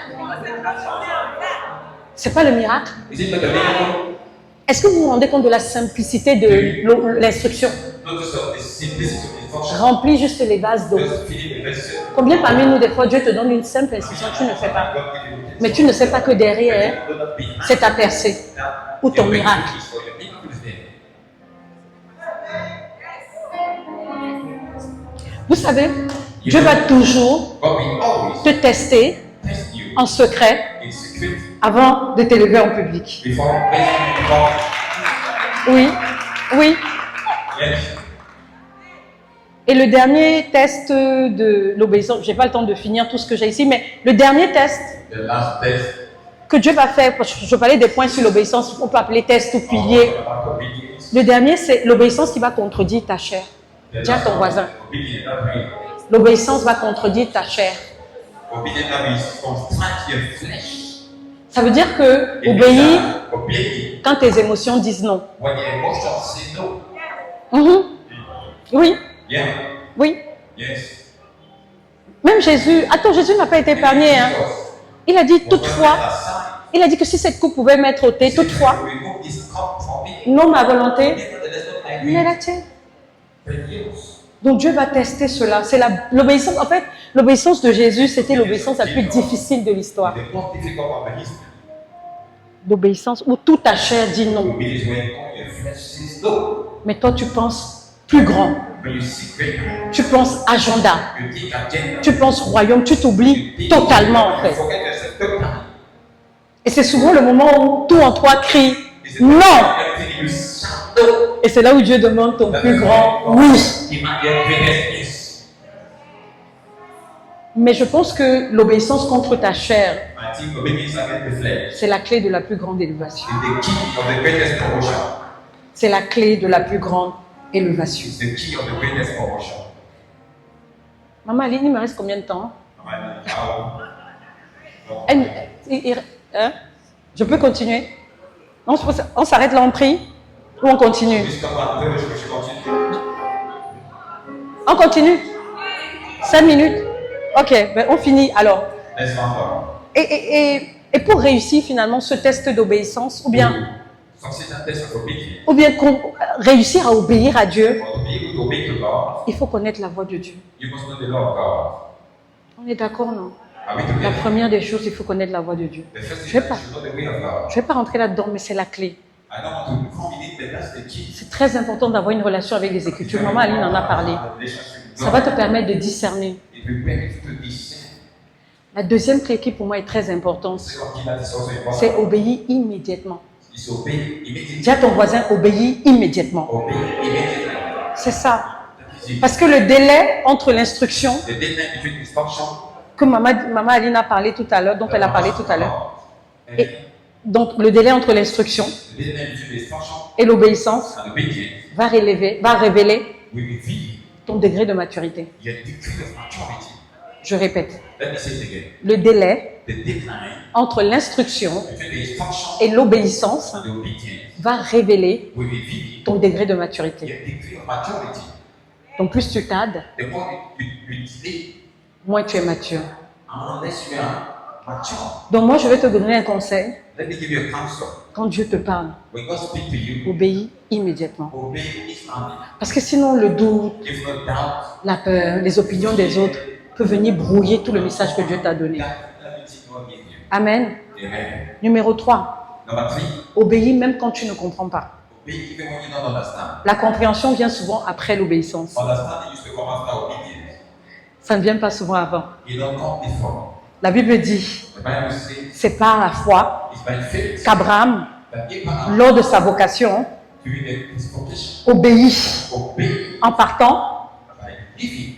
[SPEAKER 1] C'est pas le miracle?
[SPEAKER 2] Is it not a miracle?
[SPEAKER 1] Est-ce que vous vous rendez compte de la simplicité de l'instruction?
[SPEAKER 2] Notice of the simplicity of the instruction.
[SPEAKER 1] Remplis juste les vases d'eau.
[SPEAKER 2] Just feeding the vessel.
[SPEAKER 1] Combien parmi nous, des fois, Dieu te donne une simple instruction, tu ne fais pas.
[SPEAKER 2] God give you
[SPEAKER 1] Mais tu ne sais pas que derrière, c'est ta percée ou ton miracle. Vous savez, Dieu va toujours
[SPEAKER 2] God will always
[SPEAKER 1] te tester
[SPEAKER 2] test you
[SPEAKER 1] en secret
[SPEAKER 2] in secret
[SPEAKER 1] avant de t'élever en public.
[SPEAKER 2] before placing you before.
[SPEAKER 1] Oui, oui.
[SPEAKER 2] Yes.
[SPEAKER 1] Et le dernier test de l'obéissance, je n'ai pas le temps de finir tout ce que j'ai ici, mais le dernier test
[SPEAKER 2] The last test
[SPEAKER 1] que Dieu va faire, parce que je parlais des points sur l'obéissance, on peut appeler test ou pilier.
[SPEAKER 2] about obedience.
[SPEAKER 1] Le dernier, c'est l'obéissance qui va contredire ta chair.
[SPEAKER 2] The
[SPEAKER 1] Dis à
[SPEAKER 2] last
[SPEAKER 1] ton
[SPEAKER 2] one,
[SPEAKER 1] voisin,
[SPEAKER 2] obedience that will-
[SPEAKER 1] l'obéissance va contredire ta chair.
[SPEAKER 2] obedience that will contract your flesh.
[SPEAKER 1] Ça veut dire que
[SPEAKER 2] It means
[SPEAKER 1] obéis
[SPEAKER 2] that obeying
[SPEAKER 1] quand tes émotions disent non.
[SPEAKER 2] when the emotions say no.
[SPEAKER 1] Mhm. Oui,
[SPEAKER 2] Yeah.
[SPEAKER 1] oui.
[SPEAKER 2] Yes.
[SPEAKER 1] Même Jésus, attends, Jésus n'a pas été épargné. Hein. Il a dit toutefois, il a dit que si cette coupe pouvait m'être ôtée, toutefois,
[SPEAKER 2] remove this cup from me.
[SPEAKER 1] non ma volonté,
[SPEAKER 2] Nevertheless, not my
[SPEAKER 1] mais
[SPEAKER 2] will,
[SPEAKER 1] la tienne.
[SPEAKER 2] but yours.
[SPEAKER 1] Donc Dieu va tester cela. C'est l'obéissance. En fait, l'obéissance de Jésus, c'était l'obéissance la plus difficile de l'histoire.
[SPEAKER 2] The most difficult of the history.
[SPEAKER 1] L'obéissance où toute ta chair dit non.
[SPEAKER 2] Obedience when all your flesh says no.
[SPEAKER 1] Mais toi, tu penses plus grand.
[SPEAKER 2] When you seek greater,
[SPEAKER 1] Tu penses agenda.
[SPEAKER 2] you think agenda.
[SPEAKER 1] Tu penses royaume. Tu t'oublies totalement en fait.
[SPEAKER 2] You forget yourself totally.
[SPEAKER 1] Et c'est souvent le moment où tout en toi crie
[SPEAKER 2] It's the
[SPEAKER 1] non.
[SPEAKER 2] everything you shout no.
[SPEAKER 1] Et c'est là où Dieu demande ton plus grand oui.
[SPEAKER 2] Demand your greatest yes.
[SPEAKER 1] Mais je pense que l'obéissance contre ta chair,
[SPEAKER 2] I think obedience against the flesh
[SPEAKER 1] c'est la clé de la plus grande élévation.
[SPEAKER 2] is the key of the greatest promotion.
[SPEAKER 1] C'est la clé de la plus grande élévation.
[SPEAKER 2] It's the key of the greatest promotion.
[SPEAKER 1] Maman Aline, il me reste combien de temps?
[SPEAKER 2] How-
[SPEAKER 1] Hein? Je peux continuer? Non, on s'arrête là, on prie? Ou on continue?
[SPEAKER 2] Jusqu'à quand je continue.
[SPEAKER 1] On continue? 5 minutes? Ok, ben on finit alors.
[SPEAKER 2] Let's move on.
[SPEAKER 1] Et pour réussir finalement ce test d'obéissance, ou bien
[SPEAKER 2] Success and test of obedience.
[SPEAKER 1] Réussir à obéir à Dieu,
[SPEAKER 2] But to be able to obey to God,
[SPEAKER 1] il faut connaître la voix de Dieu.
[SPEAKER 2] you must know the law of God.
[SPEAKER 1] On est d'accord, non?
[SPEAKER 2] Are we
[SPEAKER 1] La
[SPEAKER 2] together?
[SPEAKER 1] première des choses, il faut connaître la voix de Dieu.
[SPEAKER 2] The first
[SPEAKER 1] Je
[SPEAKER 2] thing
[SPEAKER 1] vais
[SPEAKER 2] is
[SPEAKER 1] pas,
[SPEAKER 2] that you should know the way of God.
[SPEAKER 1] je vais pas rentrer là-dedans, mais c'est la clé.
[SPEAKER 2] I don't want to combine it, but that's the key.
[SPEAKER 1] C'est très important d'avoir une relation avec les Écritures. Maman Aline en a parlé. Ça va te permettre de discerner.
[SPEAKER 2] It will permit you to discern.
[SPEAKER 1] La deuxième clé qui pour moi est très importante,
[SPEAKER 2] Second key that is also important
[SPEAKER 1] c'est obéir immédiatement.
[SPEAKER 2] is obey immediately.
[SPEAKER 1] Dis à ton voisin, obéis immédiatement.
[SPEAKER 2] Obey immediately.
[SPEAKER 1] C'est ça.
[SPEAKER 2] That is it.
[SPEAKER 1] Parce que le délai entre l'instruction
[SPEAKER 2] The deadline between instruction
[SPEAKER 1] que Maman Aline a parlé tout à l'heure, dont elle a parlé tout à l'heure, Et donc, le délai entre l'instruction
[SPEAKER 2] the daylight between the instruction
[SPEAKER 1] et l'obéissance
[SPEAKER 2] and obedience
[SPEAKER 1] va révéler
[SPEAKER 2] will reveal
[SPEAKER 1] ton degré de maturité.
[SPEAKER 2] your degree of maturity.
[SPEAKER 1] Je répète,
[SPEAKER 2] Let me say it again.
[SPEAKER 1] le délai
[SPEAKER 2] The deadline
[SPEAKER 1] entre l'instruction
[SPEAKER 2] between the instruction
[SPEAKER 1] et l'obéissance
[SPEAKER 2] and the obedience
[SPEAKER 1] va révéler
[SPEAKER 2] will reveal
[SPEAKER 1] ton degré de maturité.
[SPEAKER 2] your degree of maturity.
[SPEAKER 1] Donc, plus tu tardes,
[SPEAKER 2] The more you delay,
[SPEAKER 1] moins tu es mature.
[SPEAKER 2] unless you are mature.
[SPEAKER 1] Donc, moi, je vais te donner un conseil.
[SPEAKER 2] Let me give you a counsel.
[SPEAKER 1] Quand Dieu te parle,
[SPEAKER 2] When God speaks to you,
[SPEAKER 1] obéis immédiatement.
[SPEAKER 2] obey instantly.
[SPEAKER 1] Parce que sinon, le doute,
[SPEAKER 2] Give no doubt.
[SPEAKER 1] la peur, les opinions des autres peuvent venir brouiller tout le message que Dieu t'a donné.
[SPEAKER 2] That everything God gave you.
[SPEAKER 1] Amen.
[SPEAKER 2] Amen.
[SPEAKER 1] Numéro 3,
[SPEAKER 2] Number 3,
[SPEAKER 1] obéis même quand tu ne comprends pas.
[SPEAKER 2] obey even when you don't understand.
[SPEAKER 1] La compréhension vient souvent après l'obéissance.
[SPEAKER 2] Understanding used to come after obedience.
[SPEAKER 1] Ça ne vient pas souvent avant.
[SPEAKER 2] You don't come before.
[SPEAKER 1] La Bible dit,
[SPEAKER 2] The Bible says
[SPEAKER 1] c'est par la foi
[SPEAKER 2] it's by faith
[SPEAKER 1] qu'Abraham,
[SPEAKER 2] that Abraham,
[SPEAKER 1] lors de sa vocation,
[SPEAKER 2] during his vocation,
[SPEAKER 1] obéit
[SPEAKER 2] obeyed
[SPEAKER 1] en partant
[SPEAKER 2] by living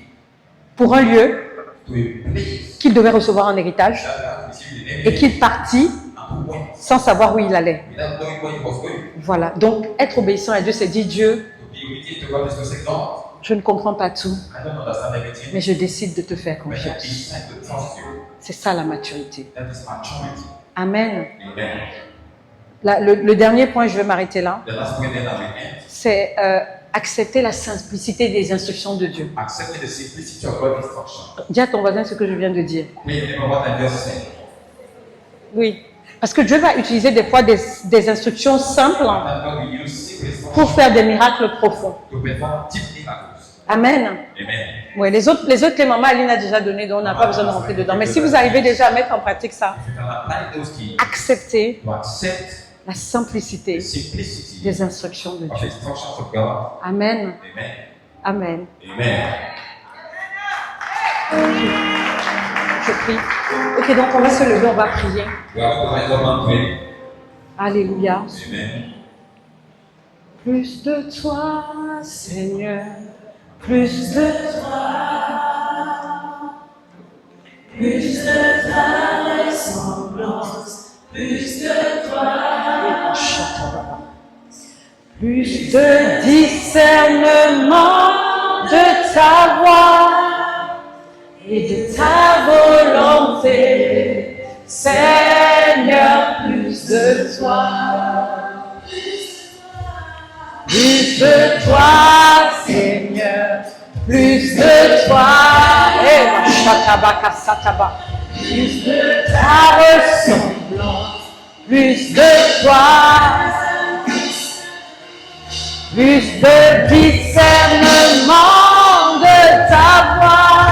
[SPEAKER 1] pour un lieu
[SPEAKER 2] to a place
[SPEAKER 1] qu'il devait recevoir en héritage
[SPEAKER 2] that had received the
[SPEAKER 1] et
[SPEAKER 2] name
[SPEAKER 1] qu'il partit
[SPEAKER 2] and went
[SPEAKER 1] sans savoir où il allait.
[SPEAKER 2] without knowing where he was going.
[SPEAKER 1] Voilà. Donc, être obéissant à Dieu, c'est dire Dieu,
[SPEAKER 2] To be obedient to God is to say, Lord,
[SPEAKER 1] je ne comprends pas tout,
[SPEAKER 2] I don't understand everything,
[SPEAKER 1] mais je décide de te faire
[SPEAKER 2] but I
[SPEAKER 1] confiance.
[SPEAKER 2] decide to trust you.
[SPEAKER 1] C'est ça la maturité.
[SPEAKER 2] That is maturity.
[SPEAKER 1] Amen.
[SPEAKER 2] Amen.
[SPEAKER 1] Le dernier point, je vais m'arrêter là,
[SPEAKER 2] The last point then I will end.
[SPEAKER 1] c'est accepter la simplicité des instructions de Dieu.
[SPEAKER 2] Accepting the simplicity of God's instruction.
[SPEAKER 1] Dis à ton voisin ce que je viens de dire.
[SPEAKER 2] Please remember what I just said.
[SPEAKER 1] Oui. Parce que Dieu va utiliser des fois des instructions simples
[SPEAKER 2] That God will use simple instructions
[SPEAKER 1] pour faire des miracles profonds.
[SPEAKER 2] to perform deep miracles.
[SPEAKER 1] Amen.
[SPEAKER 2] Amen.
[SPEAKER 1] Oui, les autres que les mamans Aline a déjà donné, donc on n'a pas besoin de rentrer dedans. Mais si vous arrivez déjà à mettre en pratique ça,
[SPEAKER 2] If you can apply those keys
[SPEAKER 1] acceptez
[SPEAKER 2] to accept
[SPEAKER 1] la simplicité
[SPEAKER 2] the simplicity
[SPEAKER 1] des instructions de
[SPEAKER 2] of the
[SPEAKER 1] Dieu.
[SPEAKER 2] instructions of God.
[SPEAKER 1] Amen.
[SPEAKER 2] Amen.
[SPEAKER 1] Amen.
[SPEAKER 2] Amen.
[SPEAKER 1] Je prie. Ok, donc on va se lever, on va prier.
[SPEAKER 2] We are going to rise up and pray.
[SPEAKER 1] Alléluia.
[SPEAKER 2] Amen.
[SPEAKER 1] Plus de toi, Seigneur. Plus de toi. Plus de ta ressemblance. Plus de toi. Plus de discernement de ta voix et de ta volonté. Seigneur, plus de toi. Plus de toi, Seigneur, plus de toi. Plus de ta ressemblance, plus de toi. Plus de discernement de ta voix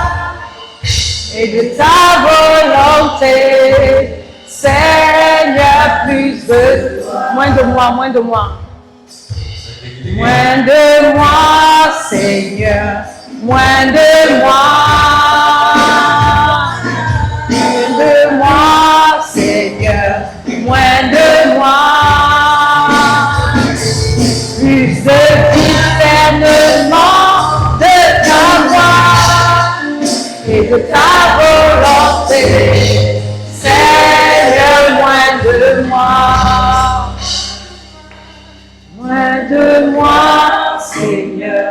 [SPEAKER 1] et de ta volonté. Seigneur, plus de toi. Moins de moi, moins de moi. Moins de moi, Seigneur, moins de moi. Moins de moi, Seigneur, moins de moi. Plus de discernement de ta voix et de ta volonté. Seigneur, moins de moi. Moins de moi, Seigneur,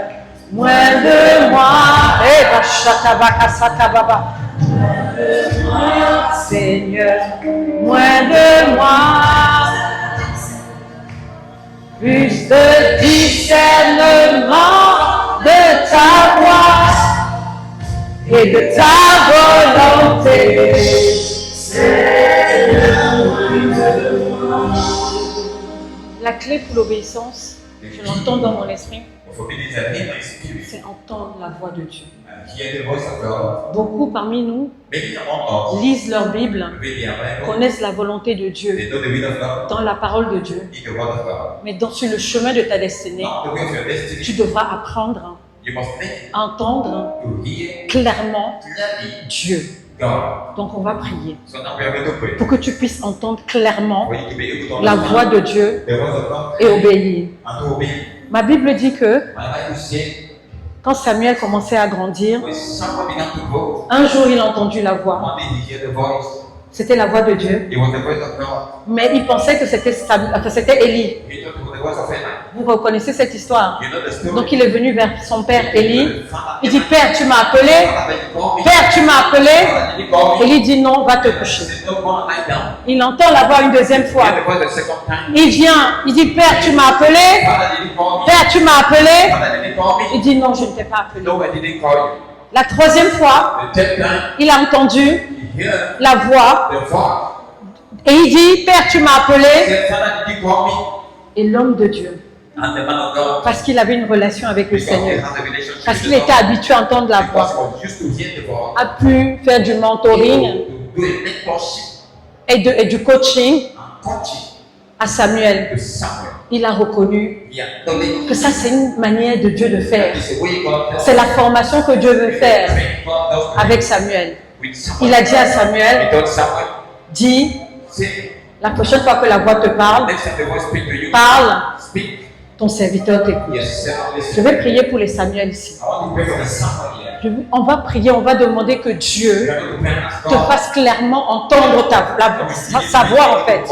[SPEAKER 1] moins de moi. Eh, bachatabaka satababa. Moins de moi, Seigneur, moins de moi. Plus de discernement de ta voix et de ta volonté. Seigneur, moins de moi. La clé pour l'obéissance, je l'entends dans mon esprit, c'est entendre la voix de Dieu. Beaucoup parmi nous lisent leur Bible, connaissent la volonté de Dieu dans la parole de Dieu. Mais sur le chemin de ta destinée, tu devras apprendre à entendre clairement Dieu. Donc on va prier pour que tu puisses entendre clairement la voix de Dieu et obéir. Ma Bible dit que quand Samuel commençait à grandir, un jour il a entendu la voix C'était la voix de Dieu.
[SPEAKER 2] It was the voice of God.
[SPEAKER 1] Mais il pensait que c'était Élie.
[SPEAKER 2] He thought it was the voice of Eli.
[SPEAKER 1] Vous reconnaissez cette histoire?
[SPEAKER 2] You know the story?
[SPEAKER 1] Donc il est venu vers son père Élie. Il dit, Père, tu m'as appelé. Père, tu m'as appelé. Élie dit, non, va te coucher. Il entend la voix une deuxième fois. Il vient, il dit, Père, tu m'as appelé. Père, tu m'as appelé. Il dit, non, je ne t'ai pas appelé. La troisième fois, il a entendu la voix et il dit, Père, tu m'as appelé. Et l'homme de Dieu, parce qu'il avait une relation avec le Seigneur, parce qu'il était habitué à entendre la voix, a pu faire du mentoring et du coaching à Samuel. Il a reconnu que ça, c'est une manière de Dieu de faire. C'est la formation que Dieu veut faire avec Samuel. Il a dit à Samuel, dis, la prochaine fois que la voix te parle, parle, ton serviteur t'écoute. Je vais prier pour les Samuel ici. On va prier, on va demander que Dieu te fasse clairement entendre sa voix en fait.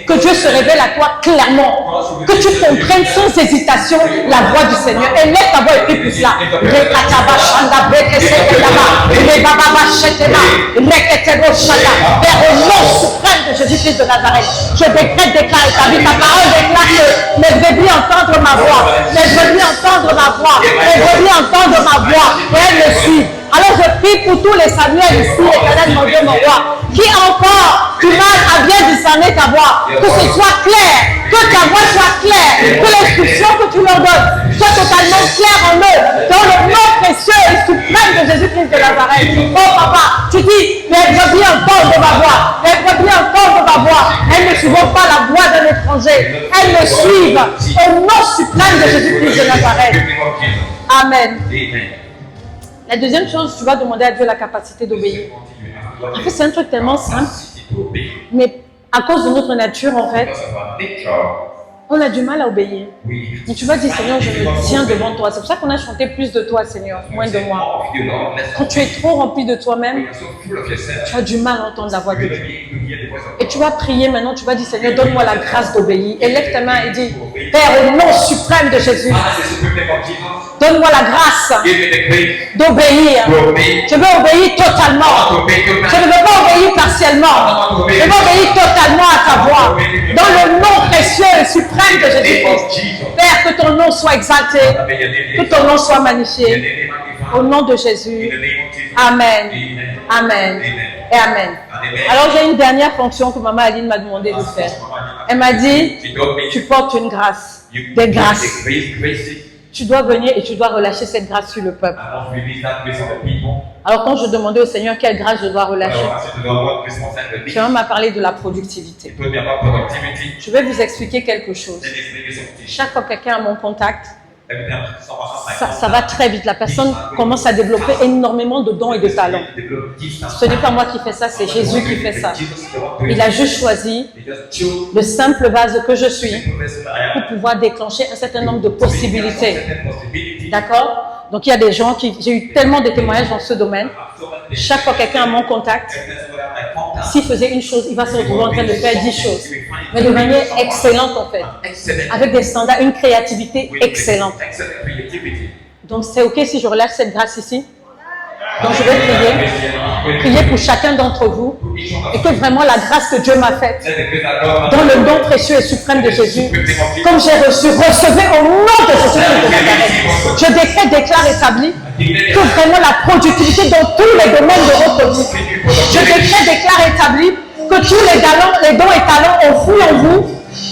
[SPEAKER 1] Que Dieu se révèle à toi clairement. Que tu comprennes sans hésitation la voix du Seigneur. Et laisse ta voix et prie pour cela. Vers le nom suprême de Jésus-Christ de Nazareth, je décrète, déclare et ta vie. Ta parole déclare que mes brebis entendent ma voix. Mes brebis entendent ma voix. Mes brebis entendent ma voix. Et elles me suivent. Alors je prie pour tous les Samuel ici, Éternel mon Dieu, mon roi, qui encore du mal à bien discerner ta voix, que ce soit clair, que ta voix soit claire, que l'instruction que tu leur donnes soit totalement claire en eux, dans le nom précieux et suprême de Jésus-Christ de Nazareth. Oh papa, tu dis, mes brebis entendent de ma voix, mes brebis entendent de ma voix, elles ne suivent pas la voix d'un étranger, elles me suivent au nom suprême de Jésus-Christ de Nazareth. Amen. La deuxième chose, tu vas demander à Dieu la capacité d'obéir. En fait, c'est un truc tellement simple, mais à cause de notre nature, en fait, on a du mal à obéir. Donc tu vas dire, Seigneur, je me tiens devant toi. C'est pour ça qu'on a chanté plus de toi, Seigneur, moins de moi. Quand tu es trop rempli de toi-même, tu as du mal à entendre la voix de Dieu. Et tu vas prier maintenant, tu vas dire, Seigneur, donne-moi la grâce d'obéir. Et lève ta main et dis, Père, au nom suprême de Jésus, donne-moi la grâce d'obéir. Je veux obéir totalement. Je ne veux pas obéir partiellement. Je veux obéir totalement à ta voix. Dans le nom précieux et suprême de Jésus-Christ. Père, que ton nom soit exalté. Que ton nom soit magnifié. Au nom de Jésus. Amen. Amen. Et Amen. Alors j'ai une dernière fonction que Maman Aline m'a demandé de faire. Elle m'a dit, tu portes une grâce. Des grâces. Tu dois venir et tu dois relâcher cette grâce sur le peuple. Alors quand je demandais au Seigneur quelle grâce je dois relâcher, le Seigneur m'a parlé de la productivité. Je vais vous expliquer quelque chose. Chaque fois que quelqu'un a mon contact, ça va très vite. La personne commence à développer énormément de dons et de talents. Ce n'est pas moi qui fais ça, c'est Jésus qui fait ça. Il a juste choisi le simple vase que je suis pour pouvoir déclencher un certain nombre de possibilités. D'accord? Donc il y a des gens qui... J'ai eu tellement de témoignages dans ce domaine. Chaque fois que quelqu'un a mon contact, s'il faisait une chose, il va se retrouver en train de faire 10 choses. Mais de manière excellente en fait. Avec des standards, une créativité excellente. Donc c'est ok si je relâche cette grâce ici? Donc je vais prier pour chacun d'entre vous et que vraiment la grâce que Dieu m'a faite dans le nom précieux et suprême de Jésus, comme j'ai reçu, recevez au nom de Jésus de Nazareth. Je décrète, déclare, établi que vraiment la productivité dans tous les domaines de votre vie. Je décrète, déclare, établi que tous les dons et talents enfouis en vous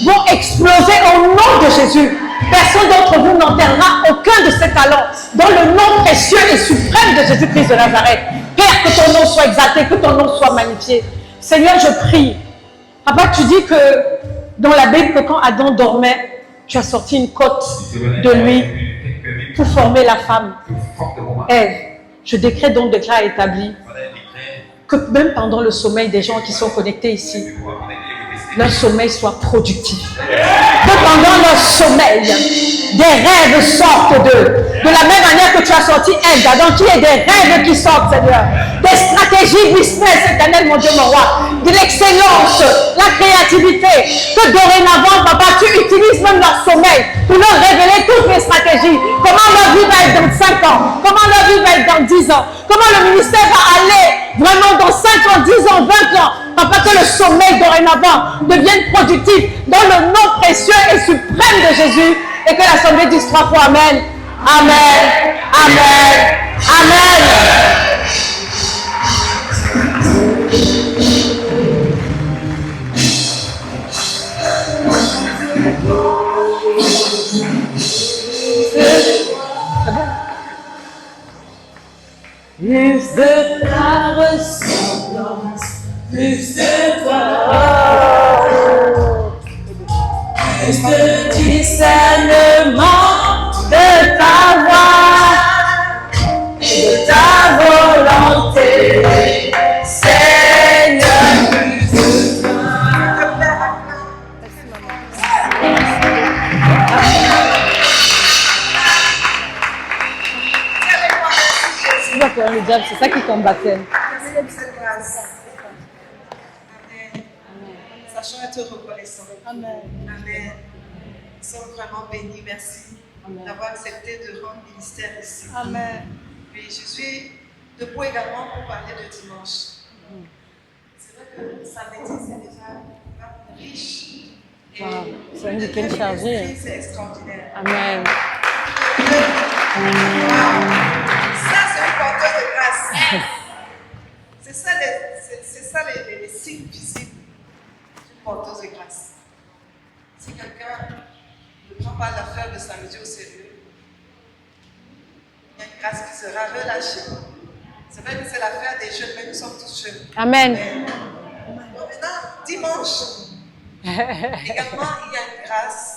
[SPEAKER 1] vont exploser au nom de Jésus. Personne d'entre vous n'enterrera aucun de ces talents dans le nom précieux et suprême de Jésus-Christ de Nazareth. Père, que ton nom soit exalté, que ton nom soit magnifié. Seigneur, je prie. Papa, tu dis que dans la Bible, que quand Adam dormait, tu as sorti une côte de lui pour former la femme. Ève, je décrète donc, déclare établi que même pendant le sommeil des gens qui sont connectés ici, leur sommeil soit productif. Que pendant leur sommeil, des rêves sortent d'eux. De la même manière que tu as sorti Ève, Adam, qu'il y ait des rêves qui sortent, Seigneur. Des stratégies business, éternel, mon Dieu, mon roi. De l'excellence, la créativité. Que dorénavant, papa, tu utilises même leur sommeil pour leur révéler toutes les stratégies. Comment leur vie va être dans 5 ans. Comment leur vie va être dans 10 ans. Comment le ministère va aller vraiment dans 5 ans, 10 ans, 20 ans. Papa, que le sommeil dorénavant devienne productif dans le nom précieux et suprême de Jésus. Et que l'Assemblée dise 3 fois Amen. Amen. Amen. Amen. Plus de ta ressemblance, plus de toi, plus de discernement de ta voix et de ta volonté, Seigneur. C'est ça qui combattait.
[SPEAKER 3] Merci pour cette grâce. Amen. Sachant être reconnaissant. Amen. Amen. Nous sommes vraiment bénis. Merci d'avoir accepté de rendre ministère ici. Amen. Puis je suis debout également pour parler de dimanche. C'est vrai que samedi, c'est déjà riche.
[SPEAKER 1] C'est un week-end chargé.
[SPEAKER 3] C'est extraordinaire.
[SPEAKER 1] Amen.
[SPEAKER 3] Ça, c'est une porteuse de grâce. C'est ça les signes visibles d'une porteuse de grâce. Si quelqu'un ne prend pas l'affaire de samedi au sérieux, il y a une grâce qui sera relâchée. C'est vrai que c'est l'affaire des jeunes, mais nous sommes tous jeunes.
[SPEAKER 1] Amen.
[SPEAKER 3] Donc maintenant, dimanche, également, il y a une grâce